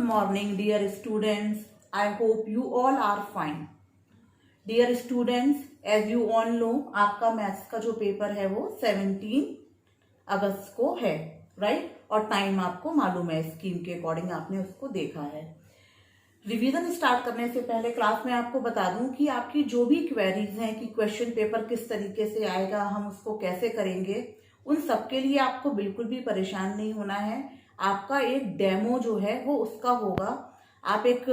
morning, dear students. I hope you all are fine. Dear students, as you all know, आपका maths का जो paper है वो 17 अगस्त को है, राइट? और टाइम आपको मालूम है, स्कीम के अकॉर्डिंग आपने उसको देखा है। रिवीजन स्टार्ट करने से पहले क्लास में आपको बता दूं कि आपकी जो भी क्वेरीज हैं कि क्वेश्चन पेपर किस तरीके से आएगा, हम उसको कैसे करेंगे, उन सब के लिए आपको बिल्कुल भी परेशान नहीं होना है। आपका एक डेमो जो है वो उसका होगा, आप एक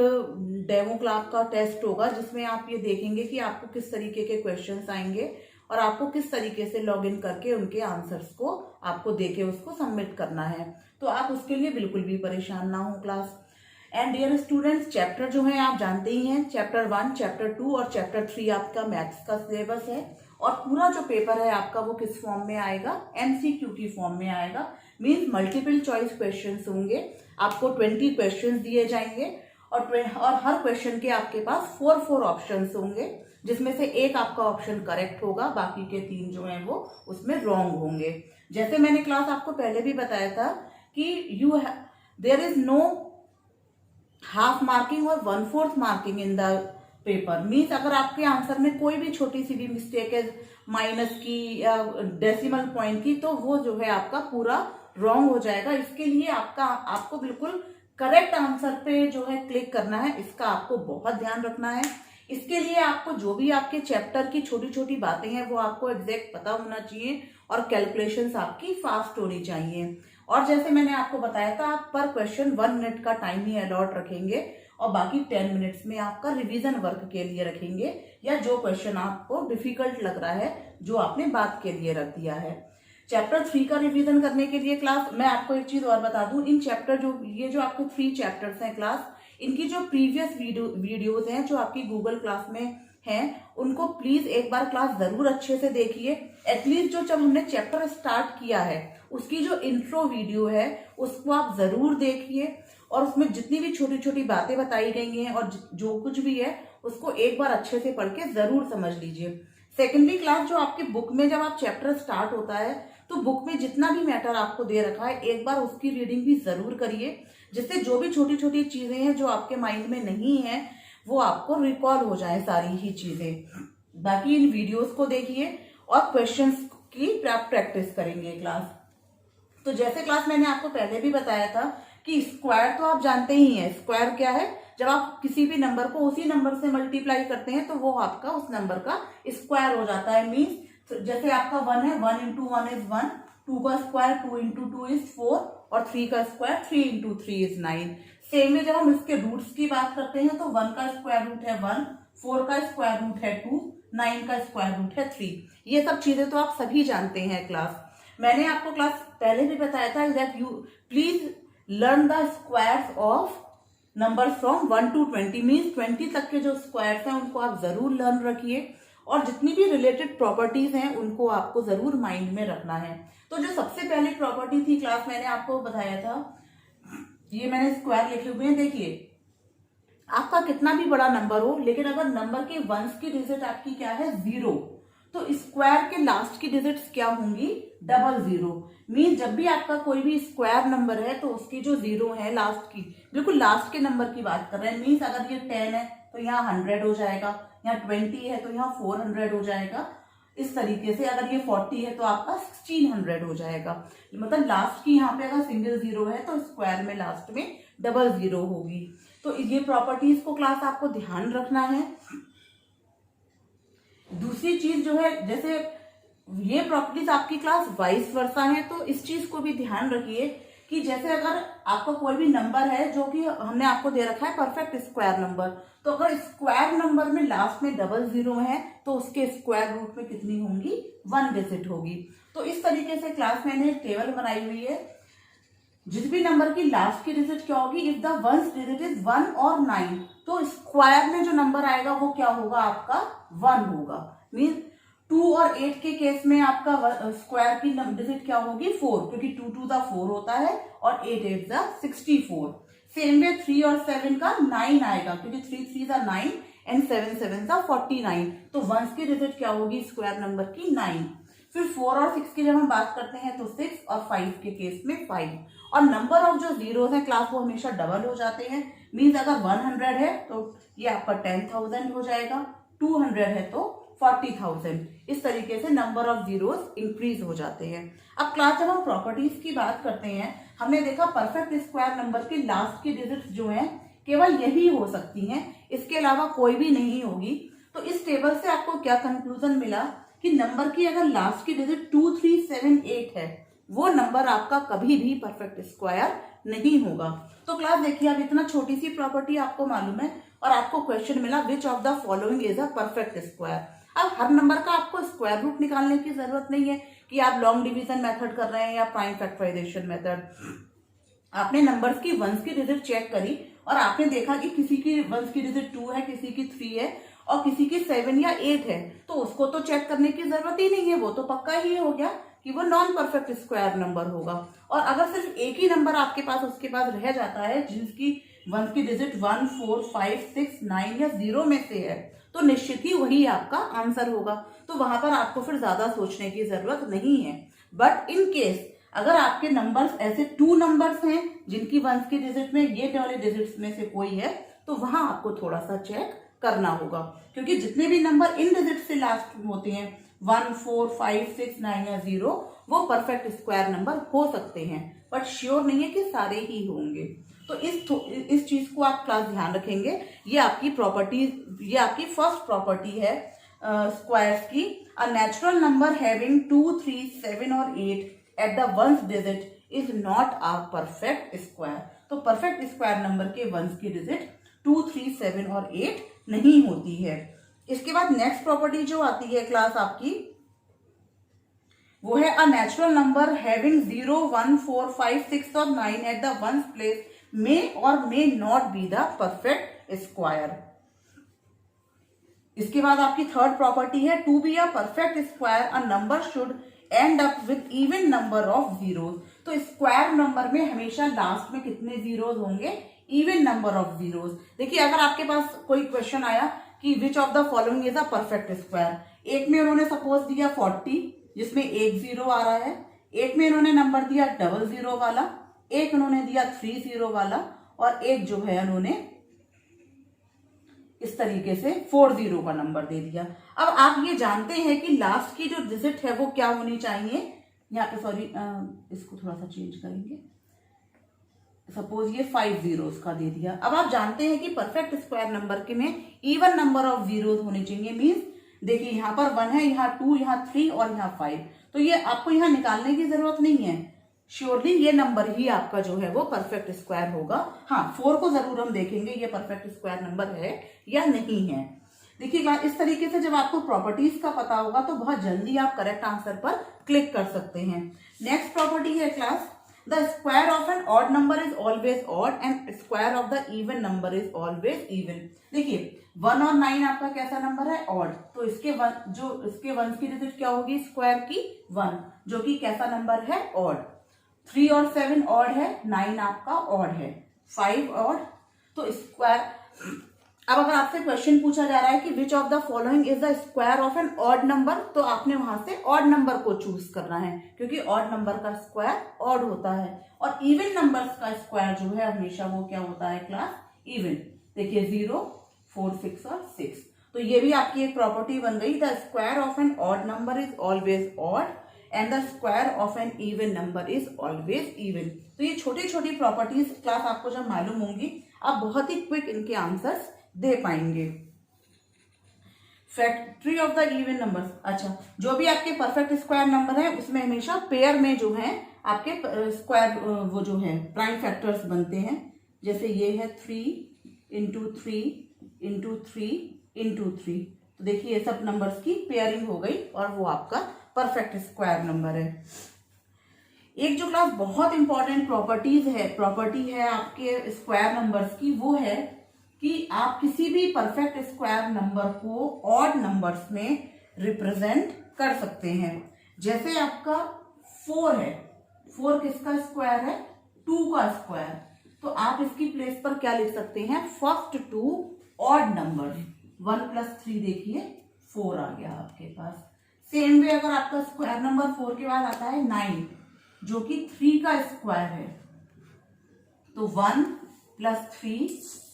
डेमो क्लास का टेस्ट होगा जिसमें आप ये देखेंगे कि आपको किस तरीके के क्वेश्चंस आएंगे और आपको किस तरीके से लॉग इन करके उनके आंसर्स को आपको देके उसको सबमिट करना है। तो आप उसके लिए बिल्कुल भी परेशान ना हो class. And dear students, chapter जो है आप जानते ही हैं, चैप्टर 1, चैप्टर 2 और चैप्टर 3 आपका मैथ्स का सिलेबस है। और पूरा जो पेपर है आपका वो किस फॉर्म में आएगा? एमसीक्यू की फॉर्म में आएगा। मीन्स मल्टीपल चॉइस क्वेश्चंस होंगे, आपको 20 क्वेश्चंस दिए जाएंगे और हर क्वेश्चन के आपके पास 4 ऑप्शंस होंगे, जिसमें से एक आपका ऑप्शन करेक्ट होगा, बाकी के 3 जो हैं वो उसमें रॉन्ग होंगे। जैसे मैंने क्लास आपको पहले भी बताया था कि there is no half marking और 1/4 marking in the paper. Means अगर आपके आंसर में कोई भी छोटी सी भी मिस्टेक है, माइनस की या डेसिमल पॉइंट की, तो वो जो है आपका पूरा रॉन्ग हो जाएगा। इसके लिए आपको बिल्कुल करेक्ट आंसर पे जो है क्लिक करना है, इसका आपको बहुत ध्यान रखना है। इसके लिए आपको जो भी आपके चैप्टर की छोटी छोटी बातें हैं वो आपको एग्जैक्ट पता होना चाहिए और कैलकुलेशंस आपकी फास्ट होनी चाहिए। और जैसे मैंने आपको बताया था, आप पर क्वेश्चन 1 मिनट का टाइम ही अलॉट रखेंगे और बाकी 10 मिनट्स में आपका रिवीजन वर्क के लिए रखेंगे, या जो क्वेश्चन आपको डिफिकल्ट लग रहा है जो आपने बात के लिए रख दिया है। चैप्टर 3 का रिवीजन करने के लिए क्लास मैं आपको एक चीज और बता दूं, इन चैप्टर जो आपके 3 चैप्टर्स हैं क्लास, इनकी जो प्रीवियस वीडियोज हैं जो आपकी गूगल क्लास में हैं, उनको प्लीज एक बार क्लास जरूर अच्छे से देखिए। एटलीस्ट जब हमने चैप्टर स्टार्ट किया है उसकी जो इंट्रो वीडियो है उसको आप जरूर देखिए, और उसमें जितनी भी छोटी छोटी बातें बताई गई हैं और जो कुछ भी है उसको एक बार अच्छे से पढ़ के जरूर समझ लीजिए। सेकेंडली क्लास, जो आपकी बुक में जब आप चैप्टर स्टार्ट होता है तो बुक में जितना भी मैटर आपको दे रखा है एक बार उसकी रीडिंग भी जरूर करिए, जिससे जो भी छोटी छोटी चीजें हैं जो आपके माइंड में नहीं है वो आपको रिकॉल हो जाए सारी ही चीजें। बाकी इन वीडियोस को देखिए और क्वेश्चंस की प्रैक्टिस करेंगे क्लास। तो जैसे क्लास मैंने आपको पहले भी बताया था कि स्क्वायर तो आप जानते ही हैं। स्क्वायर क्या है? जब आप किसी भी नंबर को उसी नंबर से मल्टीप्लाई करते हैं तो वो आपका उस नंबर का स्क्वायर हो जाता है। मीन्स जैसे आपका 1 है, 1 into 1 is 1, 2 का स्क्वायर 2 into 2 is 4 और 3 का स्क्वायर 3 into 3 is 9। सेम में जब हम इसके रूट्स की बात करते हैं तो 1 का स्क्वायर रूट है 1, 4 का स्क्वायर रूट है 2, 9 का स्क्वायर रूट है 3। ये सब चीजें तो आप सभी जानते हैं क्लास। मैंने आपको क्लास पहले भी बताया था that you please learn the squares of number from 1 to 20। Means 20 तक के जो स्क्वायर्स हैं उनको आप जरूर लर्न रखिए, और जितनी भी रिलेटेड प्रॉपर्टीज हैं उनको आपको जरूर माइंड में रखना है। तो जो सबसे पहली प्रॉपर्टी थी क्लास, मैंने आपको बताया था, ये मैंने स्क्वायर लिखे हुए हैं। देखिए, आपका कितना भी बड़ा नंबर हो, लेकिन अगर नंबर के वंस की डिजिट आपकी क्या है? 0, तो स्क्वायर के लास्ट की डिजिट्स क्या होंगी? 00। मीन जब भी आपका कोई भी स्क्वायर नंबर है तो उसकी जो 0 है लास्ट की, बिल्कुल लास्ट के नंबर की बात कर रहे हैं। मीन्स अगर ये 10 है तो यहाँ 100 हो जाएगा, यहाँ 20 है तो यहाँ 400 हो जाएगा। इस तरीके से अगर ये 40 है तो आपका 1600 हो जाएगा। मतलब लास्ट की यहाँ पे अगर सिंगल 0 है तो स्क्वायर में लास्ट में 00 होगी। तो ये प्रॉपर्टीज को क्लास आपको ध्यान रखना है। दूसरी चीज जो है, जैसे ये प्रॉपर्टीज आपकी क्लास वाइस वर्सा है, तो इस चीज को भी ध्यान रखिए कि जैसे अगर आपका कोई भी नंबर है जो कि हमने आपको दे रखा है परफेक्ट स्क्वायर नंबर, तो अगर स्क्वायर नंबर में लास्ट में 00 है तो उसके स्क्वायर रूट में कितनी होंगी? 1 डिजिट होगी। तो इस तरीके से क्लास मैंने एक टेबल बनाई हुई है, जिस भी नंबर की लास्ट की डिजिट क्या होगी? If the ones digit is 1 और 9, तो स्क्वायर में जो नंबर आएगा वो क्या होगा? आपका 1 होगा। मीन 2 और 8 के केस में आपका स्क्वायर की डिजिट क्या होगी? 4, क्योंकि 2 2 द 4 होता है और 8 8 द 64। सेम में 3 और 7 का 9 आएगा, क्योंकि 3 3 द 9 एंड 7 7 द 49। तो वंस की डिजिट क्या होगी स्क्वायर नंबर की? 9। फिर 4 और 6 की जब हम बात करते हैं तो 6 और 5 के केस में 5। और नंबर ऑफ जो जीरोस हैं क्लास वो हमेशा डबल हो जाते हैं। मीन्स अगर 100 है तो ये आपका 10,000 हो जाएगा, 200 है तो 40,000। इस तरीके से नंबर ऑफ जीरोस इंक्रीज हो जाते हैं। अब क्लास जब हम प्रॉपर्टीज की बात करते हैं, हमने देखा परफेक्ट स्क्वायर नंबर के लास्ट की डिजिट्स जो हैं केवल यही हो सकती हैं, इसके अलावा कोई भी नहीं होगी। तो इस टेबल से आपको क्या कंक्लूजन मिला कि नंबर की अगर लास्ट की डिजिट 2, 3, 7, 8 है, वो नंबर आपका कभी भी परफेक्ट स्क्वायर नहीं होगा। तो क्लास देखिए, अब इतना छोटी सी प्रॉपर्टी आपको मालूम है और आपको क्वेश्चन मिला विच of the following is a perfect square. अब हर नंबर का आपको स्क्वायर रूट निकालने की जरूरत नहीं है कि आप लॉन्ग डिवीजन मेथड कर रहे हैं या प्राइम फैक्टराइजेशन मेथड। आपने नंबर्स की वंस की डिजिट चेक करी और आपने देखा कि किसी की वंस की डिजिट 2 है, किसी की 3 है और किसी की 7 या 8 है, तो उसको तो चेक करने की जरूरत ही नहीं है, वो तो पक्का ही हो गया कि वो नॉन परफेक्ट स्क्वायर नंबर होगा। और अगर सिर्फ एक ही नंबर आपके पास उसके पास रह जाता है जिसकी वंस की डिजिट 1, 4, 5, 6, 9 या 0 में से है, तो निश्चित ही वही आपका आंसर होगा। तो वहां पर आपको फिर ज्यादा सोचने की जरूरत नहीं है। बट इन केस अगर आपके नंबर्स ऐसे 2 नंबर्स हैं जिनकी वंस की डिजिट में ये वाले डिजिट्स में से कोई है, तो वहां आपको थोड़ा सा चेक करना होगा, क्योंकि जितने भी नंबर इन डिजिट से लास्ट होते हैं 1, 4, 5, 6, 9 या 0, वो परफेक्ट स्क्वायर नंबर हो सकते हैं, बट श्योर नहीं है कि सारे ही होंगे। तो इस चीज को आप क्लास ध्यान रखेंगे। ये आपकी प्रॉपर्टी, ये आपकी फर्स्ट प्रॉपर्टी है स्क्वायर्स की। अ नेचुरल नंबर हैविंग 2, 3, 7 और 8 eight the ones digit is not a perfect square. तो परफेक्ट स्क्वायर नंबर के वंस की डिजिट 2, 3, 7 और 8 नहीं होती है। इसके बाद नेक्स्ट प्रॉपर्टी जो आती है क्लास आपकी, वो है अ नेचुरल नंबर हैविंग 0, 1, 4, 5, 6 और 9 at the ones place may और may not be the perfect square. इसके बाद आपकी थर्ड प्रॉपर्टी है to be a perfect square a number should end up with even number of zeros. तो square number में हमेशा last में कितने जीरोस होंगे? Even number of zeros. देखिए, अगर आपके पास कोई क्वेश्चन आया कि which of the following is a perfect square, एक में उन्होंने सपोज दिया 40 जिसमें एक जीरो आ रहा है, एक में उन्होंने नंबर दिया 00 वाला, एक उन्होंने दिया 30 वाला और एक जो है उन्होंने इस तरीके से 40 का नंबर दे दिया। अब आप ये जानते हैं कि लास्ट की जो डिजिट है वो क्या होनी चाहिए। यहाँ पे सॉरी, इसको थोड़ा सा चेंज करेंगे। सपोज ये 5 जीरोस का दे दिया। अब आप जानते हैं कि परफेक्ट स्क्वायर नंबर के में इवन नंबर ऑफ जीरोस होने चाहिए। मीन्स देखिए, यहाँ पर 1 है, यहाँ 2, यहाँ 3 और यहाँ 5। तो ये आपको यहाँ निकालने की जरूरत नहीं है। श्योरली ये नंबर ही आपका जो है वो परफेक्ट स्क्वायर होगा। हाँ, 4 को जरूर हम देखेंगे ये परफेक्ट स्क्वायर नंबर है या नहीं है। देखिए, इस तरीके से जब आपको प्रॉपर्टीज का पता होगा तो बहुत जल्दी आप करेक्ट आंसर पर क्लिक कर सकते हैं। नेक्स्ट प्रॉपर्टी है class, the square of an odd number is always odd and square of the even number is always even. देखिए, 1 और 9 आपका कैसा नंबर है? ऑड। तो इसके वंस की डिजिट क्या होगी स्क्वायर की? 1, जो कि कैसा नंबर है? ऑड। 3 और 7 ऑड है, 9 आपका ऑड है, 5 ऑड। तो स्क्वायर, अब अगर आपसे क्वेश्चन पूछा जा रहा है कि which of the following is the square of an odd number, तो आपने वहां से ऑड नंबर को चूज करना है, क्योंकि ऑड नंबर का स्क्वायर ऑड होता है और इवन नंबर्स का स्क्वायर जो है हमेशा वो क्या होता है क्लास? इवन। देखिए 0, 4, 6 और 6। तो ये भी आपकी एक प्रॉपर्टी बन गई, the square of an odd number is always odd and the square of an even number is always even. तो ये छोटी छोटी प्रॉपर्टीज क्लास आपको जब मालूम होंगी, आप बहुत ही क्विक इनके आंसर्स दे पाएंगे। Factory of the even numbers, अच्छा, जो भी आपके परफेक्ट स्क्वायर नंबर है उसमें हमेशा पेयर में जो है आपके स्क्वायर वो जो है प्राइम फैक्टर्स बनते हैं। जैसे ये है 3 × 3 × 3 × 3। तो देखिए ये सब नंबर्स की पेयरिंग हो गई और वो आपका परफेक्ट स्क्वायर नंबर है। एक जो क्लास बहुत इंपॉर्टेंट प्रॉपर्टी है आपके स्क्वायर नंबर्स की, वो है कि आप किसी भी परफेक्ट स्क्वायर नंबर को ऑड नंबर्स में रिप्रेजेंट कर सकते हैं। जैसे आपका 4 है, 4 किसका स्क्वायर है? 2 का स्क्वायर। तो आप इसकी प्लेस पर क्या लिख सकते हैं? First 2 odd number. 1 + 3 देखिए 4 आ गया आपके पास। सेम वे अगर आपका स्क्वायर नंबर 4 के बाद आता है 9, जो कि 3 का स्क्वायर है, तो 1 + 3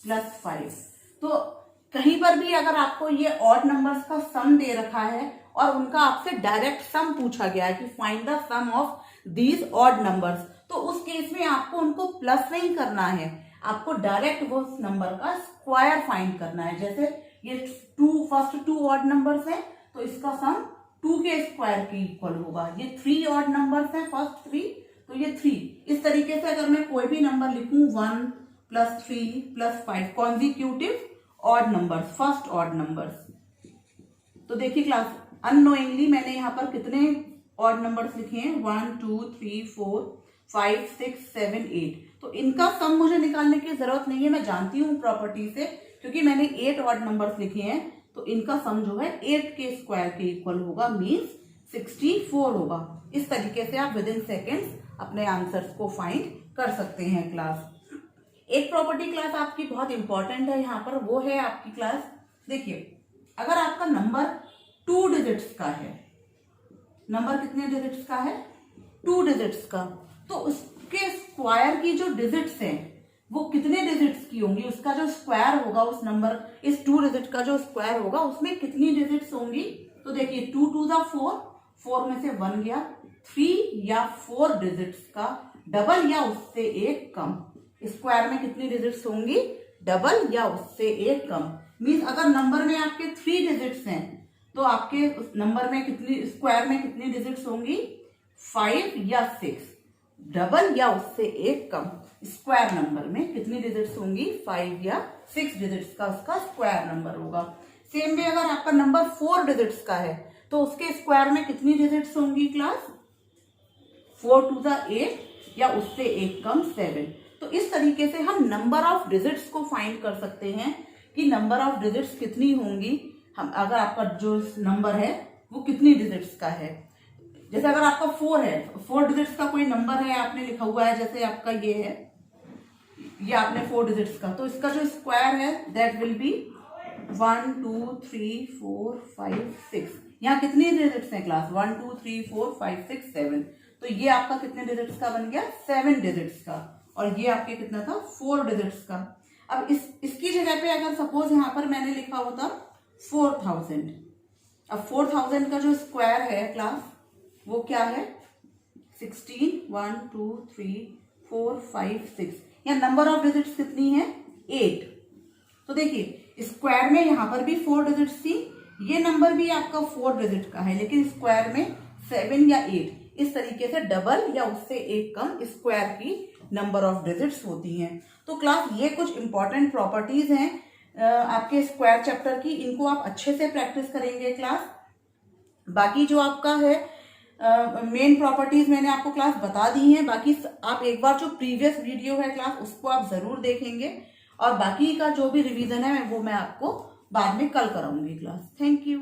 + 5। तो कहीं पर भी अगर आपको ये ऑड नंबर्स का सम दे रखा है और उनका आपसे डायरेक्ट सम पूछा गया है कि find the sum of these odd numbers, तो उस केस में आपको उनको प्लस नहीं करना है, आपको डायरेक्ट वो नंबर का स्क्वायर फाइंड करना है। जैसे ये फर्स्ट 2 ऑड नंबर्स हैं, तो इसका सम 2 के स्क्वायर के इक्वल होगा। ये 3 ऑड नंबर्स हैं, फर्स्ट 3, तो ये 3। इस तरीके से अगर मैं कोई भी नंबर लिखूं 1 + 3 + 5 consecutive odd numbers, first odd numbers, तो देखिए क्लास अननोइंगली मैंने यहाँ पर कितने ऑड नंबर्स लिखे हैं, 1 2 3 4 5 6 7 8। तो इनका सम मुझे निकालने की जरूरत नहीं है, मैं जानती हूँ प्रॉपर्टी से, क्योंकि मैंने 8 ऑड नंबर्स लिखे हैं, तो इनका सम जो है 8 के स्क्वायर के इक्वल होगा, मीन्स 64 होगा। इस तरीके से आप विद इन सेकेंड्स अपने आंसर्स को फाइंड कर सकते हैं क्लास। एक प्रॉपर्टी क्लास आपकी बहुत इंपॉर्टेंट है यहाँ पर, वो है आपकी क्लास, देखिए अगर आपका नंबर 2 डिजिट्स का है, नंबर कितने डिजिट्स का है, 2 डिजिट्स का, तो उसके स्क्वायर की जो डिजिट्स हैं वो कितने डिजिट्स की होंगी, उसका जो स्क्वायर होगा उस नंबर, इस 2 डिजिट का जो स्क्वायर होगा उसमें कितनी डिजिट्स होंगी। तो देखिए 2 2 = 4, 4 में से 1 गया, 3 या 4 डिजिट्स का डबल या उससे एक कम, स्क्वायर में कितनी डिजिट्स होंगी, डबल या उससे एक कम। मीन्स अगर नंबर में आपके 3 डिजिट्स हैं, तो आपके उस नंबर में कितनी, स्क्वायर में कितनी डिजिट्स होंगी, 5 या 6, डबल या उससे एक कम। स्क्वायर नंबर में कितनी डिजिट्स होंगी, 5 या 6 डिजिट्स का उसका स्क्वायर नंबर होगा। सेम वे अगर आपका नंबर 4 डिजिट्स का है, तो उसके स्क्वायर में कितनी डिजिट्स होंगी क्लास, 4 2 = 8 या उससे एक कम 7। तो इस तरीके से हम नंबर ऑफ डिजिट्स को फाइंड कर सकते हैं कि नंबर ऑफ डिजिट्स कितनी होंगी, हम अगर आपका जो नंबर है वो कितनी डिजिट्स का है। जैसे अगर आपका 4 है, 4 डिजिट्स का कोई नंबर है, आपने लिखा हुआ है, जैसे आपका ये है, ये आपने 4 डिजिट्स का, तो इसका जो स्क्वायर है दैट विल बी 1 2 3 4 5 6। यहाँ कितनी डिजिट्स हैं क्लास, 1 2 3 4 5 6 7। तो ये आपका कितने डिजिट्स का बन गया, 7 डिजिट्स का, और ये आपके कितना था, 4 डिजिट्स का। अब इसकी जगह पे अगर सपोज यहाँ पर मैंने लिखा होता 4000, अब 4000 का जो स्क्वायर है क्लास वो क्या है, 16 1 2 3 4 5 6। यहाँ नंबर ऑफ डिजिट्स कितनी है, 8। तो देखिए स्क्वायर में यहाँ पर भी 4 डिजिट्स थी, ये नंबर भी आपका 4 डिजिट का है, लेकिन स्क्वायर में 7 या 8। इस तरीके से डबल या उससे एक कम स्क्वायर की नंबर ऑफ डिजिट्स होती हैं। तो क्लास ये कुछ इंपॉर्टेंट प्रॉपर्टीज हैं आपके स्क्वायर चैप्टर की, इनको आप अच्छे से प्रैक्टिस करेंगे क्लास। बाकी जो आपका है मेन प्रॉपर्टीज मैंने आपको क्लास बता दी हैं, बाकी आप एक बार जो प्रीवियस वीडियो है क्लास उसको आप जरूर देखेंगे, और बाकी का जो भी रिवीजन है वो मैं आपको बाद में कल कराऊंगी क्लास। Thank you.